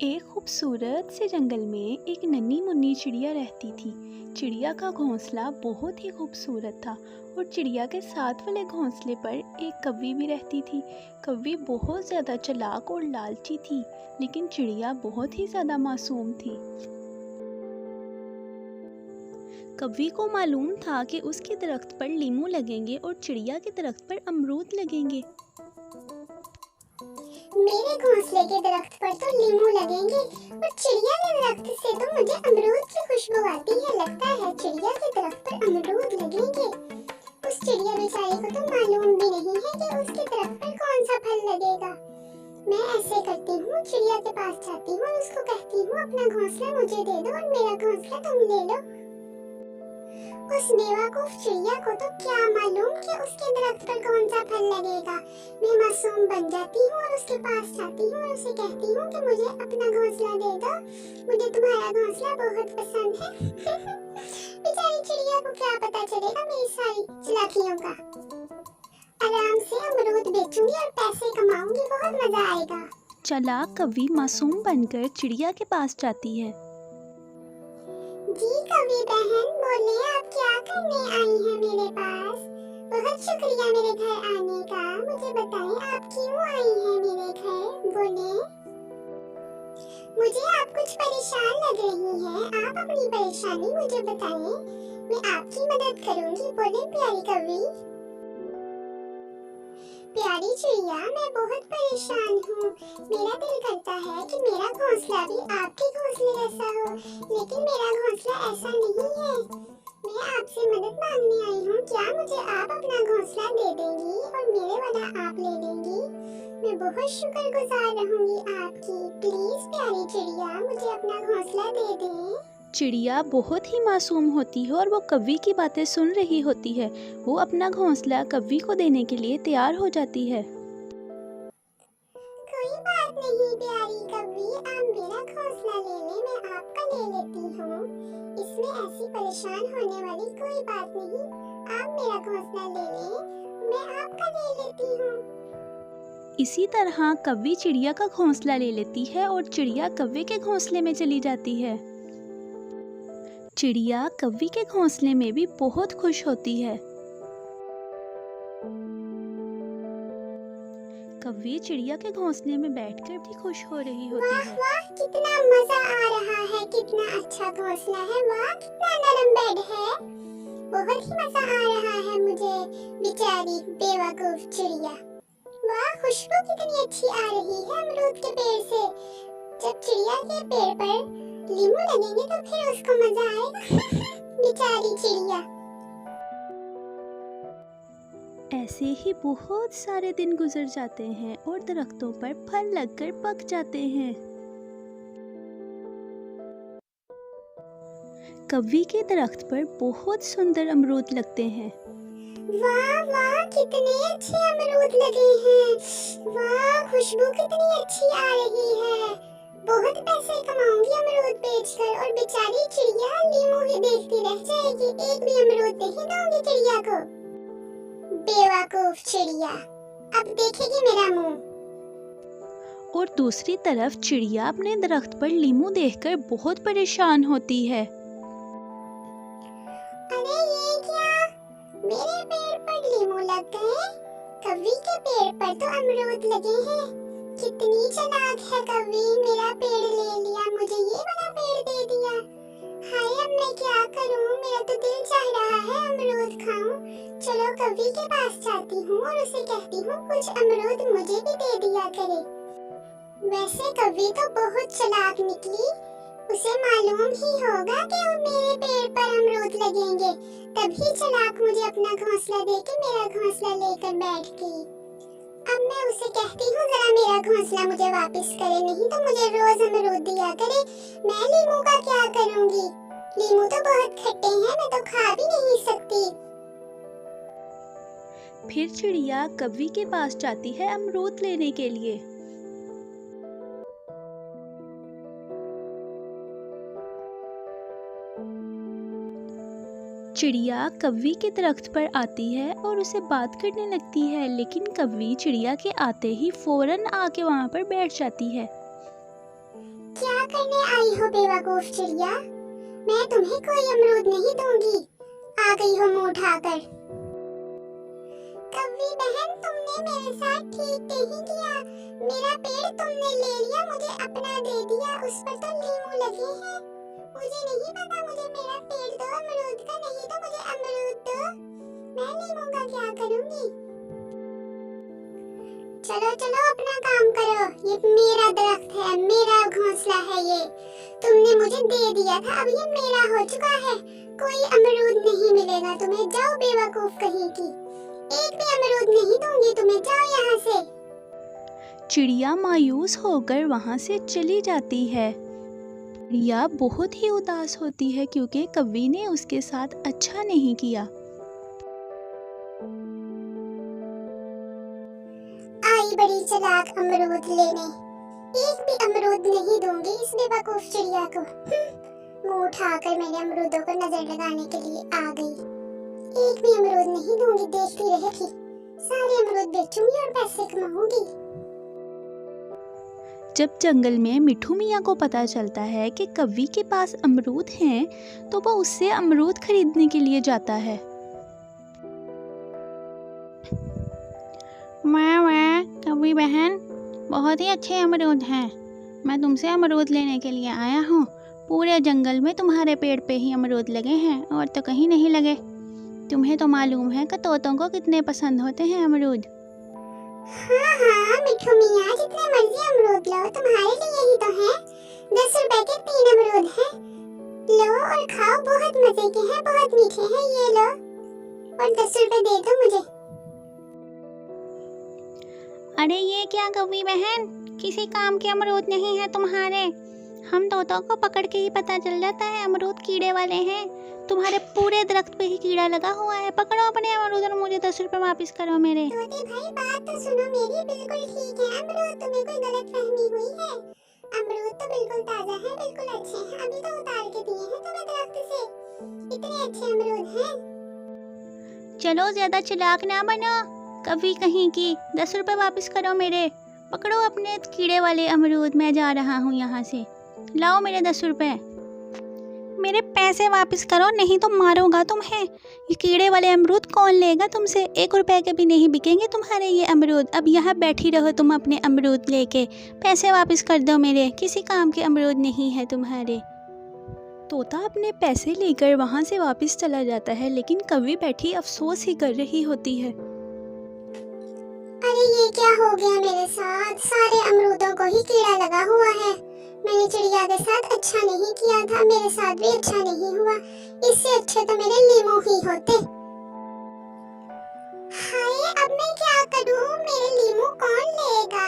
एक खूबसूरत से जंगल में एक नन्ही मुन्नी चिड़िया रहती थी। चिड़िया का घोंसला बहुत ही खूबसूरत था और चिड़िया के साथ वाले घोंसले पर एक कौवी भी रहती थी। कौवी बहुत ज़्यादा चालाक और लालची थी, लेकिन चिड़िया बहुत ही ज़्यादा मासूम थी। कौवी को मालूम था कि उसके दरख्त पर लीमू लगेंगे और चिड़िया के दरख्त पर अमरूद लगेंगे। मेरे घोंसले के दरख्त पर तो लीमू लगेंगे और चिड़िया के दरख्त से तो मुझे अमरूद की खुशबू आती है। लगता है चिड़िया के दरख्त पर अमरूद लगेंगे। उस चिड़िया बेचारी को तो मालूम भी नहीं है कि उसके दरख्त पर कौन सा फल लगेगा। मैं ऐसे करती हूँ, चिड़िया के पास जाती हूँ और उसको कहती हूँ अपना घोंसला मुझे दे दो और मेरा घोंसला तुम ले लो। उस बेवकूफ चिड़िया को तो क्या मालूम कि उसके दरख्त पर कौन सा फल लगेगा। मैं मासूम बन जाती हूँ और उसके पास जाती हूँ और उसे कहती हूँ कि मुझे अपना घोंसला दे दो, मुझे तुम्हारा घोंसला बहुत पसंद है। बेचारी चिड़िया को क्या पता चलेगा मेरी सारी चालाकियों का। आराम से अमरूद बेचूंगी और पैसे कमाऊंगी, बहुत मजा आएगा। चालाक कौवी मासूम बनकर चिड़िया के पास जाती है। जी कौवी बहन, बोले आप क्या करने आई हैं मेरे पास? बहुत शुक्रिया मेरे घर आने का। मुझे बताएं आप क्यों आई हैं मेरे घर? बोले। मुझे आप कुछ परेशान लग रही हैं। आप अपनी परेशानी मुझे बताएं, मैं आपकी मदद करूंगी। बोले प्यारी कौवी। प्यारी चिड़िया, मैं बहुत परेशान हूँ। मेरा दिल करता है कि मेरा घोंसला भी आपके घोंसले जैसा हो, लेकिन मेरा घोंसला ऐसा नहीं है। मैं आपसे मदद मांगने आई हूँ। क्या मुझे आप अपना घोंसला दे देंगी और मेरे वाला आप ले लेंगी? मैं बहुत शुक्रगुजार रहूंगी आपकी। प्लीज प्यारी चिड़िया, मुझे अपना घोंसला दे दें। चिड़िया बहुत ही मासूम होती है और वो कौवी की बातें सुन रही होती है। वो अपना घोंसला कौवी को देने के लिए तैयार हो जाती है। कोई बात नहीं प्यारी कौवी, आप मेरा घोंसला ले लें, मैं आपका ले लेती हूँ। इसमें ऐसी परेशान होने वाली कोई बात नहीं। आप मेरा घोंसला ले लें, मैं आपका ले लेती हूँ। इसी तरह कौवी चिड़िया का घोंसला ले लेती है और चिड़िया कौवे के घोंसले में चली जाती है। चिड़िया कौवी के घोंसले में भी बहुत खुश होती है। कौवी चिड़िया के घोंसले में बैठकर भी खुश हो रही होती है। वाह, कितना मजा आ रहा है, कितना अच्छा घोंसला है। वाह, कितना नरम बेड है। बहुत ही मजा आ रहा है मुझे, बेचारी बेवकूफ चिड़िया। वाह, खुशबू कितनी अच्छी आ रही है अमरूद के पेड़ से। जब चिड़िया के पेड़ पर लीमू लगेंगे तो फिर उसको मजा आएगा। बेचारी चिड़िया। ऐसे ही बहुत सारे दिन गुजर जाते हैं और दरख्तों पर फल लगकर पक जाते हैं। कौवी के दरख्त पर बहुत सुंदर अमरूद लगते हैं। वाह वाह, कितने अच्छे अमरूद लगे हैं। वाह, खुशबू कितनी अच्छी आ रही है। बहुत पैसे कमाऊंगी अमरूद बेचकर और बेचारी चिड़िया लीमू ही देखती रह जाएगी। एक भी अमरूद नहीं दूंगी चिड़िया को। बेवकूफ चिड़िया, अब देखेगी मेरा मुंह। और दूसरी तरफ चिड़िया अपने दरख्त पर लीमू देखकर बहुत परेशान होती है। अरे ये क्या, मेरे पेड़ पर लीमू लग गए, कौवी के पेड़ पर तो अमरूद लगे हैं। कितनी चालाक है कौवी, मेरा पेड़ ले लिया, मुझे ये वाला पेड़ दे दिया। हाय, अब मैं क्या करूं? मेरा तो दिल चाह रहा है अमरूद खाऊं। चलो कौवी के पास जाती हूँ और उसे कहती हूँ कुछ अमरूद मुझे भी दे दिया करे। वैसे कौवी तो बहुत चालाक निकली। उसे मालूम ही होगा कि मेरे पेड़ पर अमरूद लगेंगे, तभी चालाक मुझे अपना घोंसला देके मेरा घोंसला लेकर बैठ गई। अब मैं उसे कहती हूँ जरा मेरा घोंसला मुझे वापस करे, नहीं तो मुझे रोज अमरूद दिया करे। मैं लीमू का क्या करूँगी? लीमू तो बहुत खट्टे हैं, मैं तो खा भी नहीं सकती। फिर चिड़िया कौवी के पास जाती है अमरूद लेने के लिए। चिड़िया कौवी के दरख्त पर आती है और उसे बात करने लगती है, लेकिन कौवी चिड़िया के आते ही फौरन आके वहाँ पर बैठ जाती है। क्या करने आई हो बेवकूफ चिड़िया? मैं तुम्हें कोई अमरूद नहीं दूंगी। आ गई हो मुंह उठाकर। कव्वी बहन, तुमने मेरे साथ ठीक नहीं किया। मेरा पेड़ तुमने ले लिया, मुझे अपना दे दिया। उस पर तो लीमू लगे हैं। मुझे नहीं पता, मुझे मेरा पेड़ दो अमरूद का, नहीं तो मुझे अमरूद दो। मैं लीमू का क्या करूंगी? चलो चलो अपना काम करो। ये मेरा दरख्त है, मेरा घोंसला है ये। तुमने मुझे दे दिया था, अब ये मेरा हो चुका है। कोई अमरूद नहीं मिलेगा तुम्हें। जाओ बेवकूफ कहीं की। एक भी अमरूद नहीं दूंगी तुम्हें। जाओ यहाँ से। चिड़िया मायूस होकर वहाँ से चली जाती है। चिड़िया बहुत ही उदास होती है क्योंकि कव्वी ने उसके साथ अच्छा नहीं किया। आई बड़ी चालाक अमरूद लेने। एक भी अमरूद नहीं दूंगी इस बेवकूफ चिड़िया को। मुंह उठाकर मेरे अमरूदों को नजर लगाने के लिए आ गई। एक भी अमरूद नहीं दूंगी, देखती रहेगी। सारे अमरूद बेचूंगी और पैसे कमाऊंगी। जब जंगल में मिठू मियाँ को पता चलता है कि कव्वी के पास अमरूद हैं, तो वो उससे अमरूद खरीदने के लिए जाता है। वाह कव्वी बहन, बहुत ही अच्छे अमरूद हैं। मैं तुमसे अमरूद लेने के लिए आया हूँ। पूरे जंगल में तुम्हारे पेड़ पे ही अमरूद लगे हैं और तो कहीं नहीं लगे। तुम्हें तो मालूम है कि तोतों को कितने पसंद होते हैं अमरूद। हाँ हाँ मिठू मियाँ, जितने मर्जी अमरूद लो, तुम्हारे लिए ही तो हैं। 10 रुपए के 3 अमरूद हैं। लो और खाओ, बहुत मजे के हैं, बहुत मीठे हैं। ये लो और 10 रुपए दे दो मुझे। अरे ये क्या कव्वी बहन, किसी काम के अमरूद नहीं है तुम्हारे। हम तोतों को पकड़ के ही पता चल जाता है अमरूद कीड़े वाले हैं। तुम्हारे पूरे दरख्त पे ही कीड़ा लगा हुआ है। पकड़ो अपने अमरूद और मुझे 10 रुपए वापस करो मेरे। तोते भाई, बात तो सुनो मेरी। बिल्कुल ठीक है अमरूद, तुम्हें कोई गलतफहमी हुई है। अमरूद तो बिल्कुल ताजा है, बिल्कुल अच्छे हैं। अभी तो उतार के दिए हैं तुम्हें दरख्त से। इतने अच्छे अमरूद हैं। चलो ज्यादा चालाक ना बनो कव्वी कहीं की। 10 रुपए वापस करो मेरे। पकड़ो अपने कीड़े वाले अमरूद, मैं जा रहा हूँ यहाँ से। लाओ मेरे 10 रुपए। मेरे पैसे वापस करो, नहीं तो मारूंगा तुम्हें। ये कीड़े वाले अमरूद कौन लेगा तुमसे? 1 रुपए के भी नहीं बिकेंगे तुम्हारे ये अमरूद। अब यहाँ बैठी रहो तुम अपने अमरूद लेके। पैसे वापस कर दो मेरे, किसी काम के अमरूद नहीं है तुम्हारे। तोता अपने पैसे लेकर वहाँ से वापस चला जाता है, लेकिन कव्वी बैठी अफसोस ही कर रही होती है। अरे ये क्या हो गया मेरे साथ? सारे अमरूदों को ही कीड़ा लगा हुआ है। मैंने चिड़िया के साथ अच्छा नहीं किया था, मेरे साथ भी अच्छा नहीं हुआ। इससे अच्छे तो मेरे लीमू ही होते। हाय, अब मैं क्या करूं? मेरे लीमू कौन लेगा?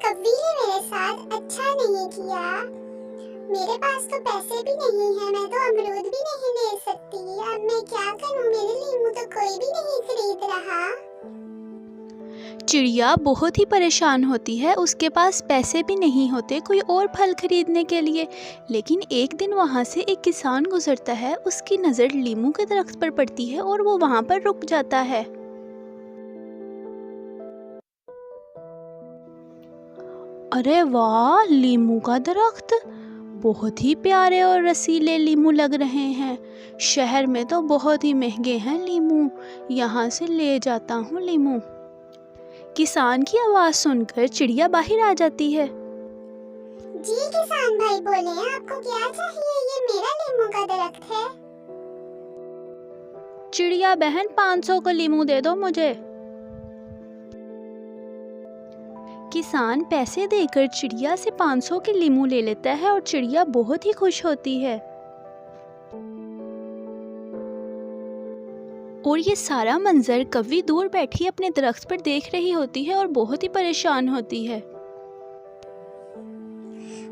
कव्वी ने मेरे साथ अच्छा नहीं किया। मेरे पास तो पैसे भी नहीं है, मैं तो अमरूद भी नहीं ले सकती। अब मैं क्या करूं? मेरे लीमू तो कोई भी नहीं खरीद रहा। चिड़िया बहुत ही परेशान होती है। उसके पास पैसे भी नहीं होते कोई और फल खरीदने के लिए। लेकिन एक दिन वहाँ से एक किसान गुजरता है। उसकी नज़र लीमू के दरख्त पर पड़ती है और वो वहाँ पर रुक जाता है। अरे वाह, लीमू का दरख्त! बहुत ही प्यारे और रसीले लीमू लग रहे हैं। शहर में तो बहुत ही महंगे हैं लीमू। यहाँ से ले जाता हूँ लीमू। किसान की आवाज़ सुनकर चिड़िया बाहर आ जाती है। जी किसान भाई बोले, आपको क्या चाहिए? ये मेरा लीमू का दरख्त है। चिड़िया बहन, 500 को लीमू दे दो मुझे। किसान पैसे देकर चिड़िया से 500 के लीमू ले लेता है और चिड़िया बहुत ही खुश होती है। और ये सारा मंजर कव्वी दूर बैठी अपने दरख्त पर देख रही होती है और बहुत ही परेशान होती है।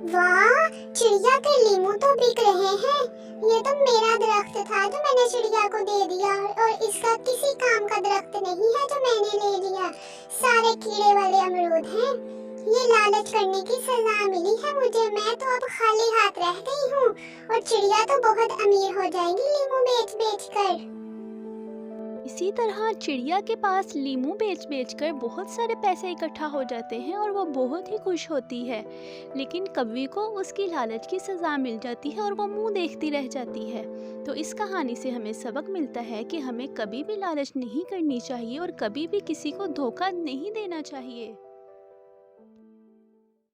वाह, चिड़िया के लीमू तो बिक रहे हैं। ये तो मेरा दरख्त था जो मैंने चिड़िया को दे दिया, और इसका किसी काम का दरख्त नहीं है जो मैंने ले लिया। सारे कीड़े वाले अमरूद हैं। ये लालच करने की सजा मिली है मुझे। मैं तो अब खाली हाथ रह गई हूँ और चिड़िया तो बहुत अमीर हो जाएगी लीमू बेच बेच कर। इसी तरह चिड़िया के पास लीमू बेच बेच कर बहुत सारे पैसे इकट्ठा हो जाते हैं और वो बहुत ही खुश होती है। लेकिन कौवे को उसकी लालच की सज़ा मिल जाती है और वो मुंह देखती रह जाती है। तो इस कहानी से हमें सबक मिलता है कि हमें कभी भी लालच नहीं करनी चाहिए और कभी भी किसी को धोखा नहीं देना चाहिए।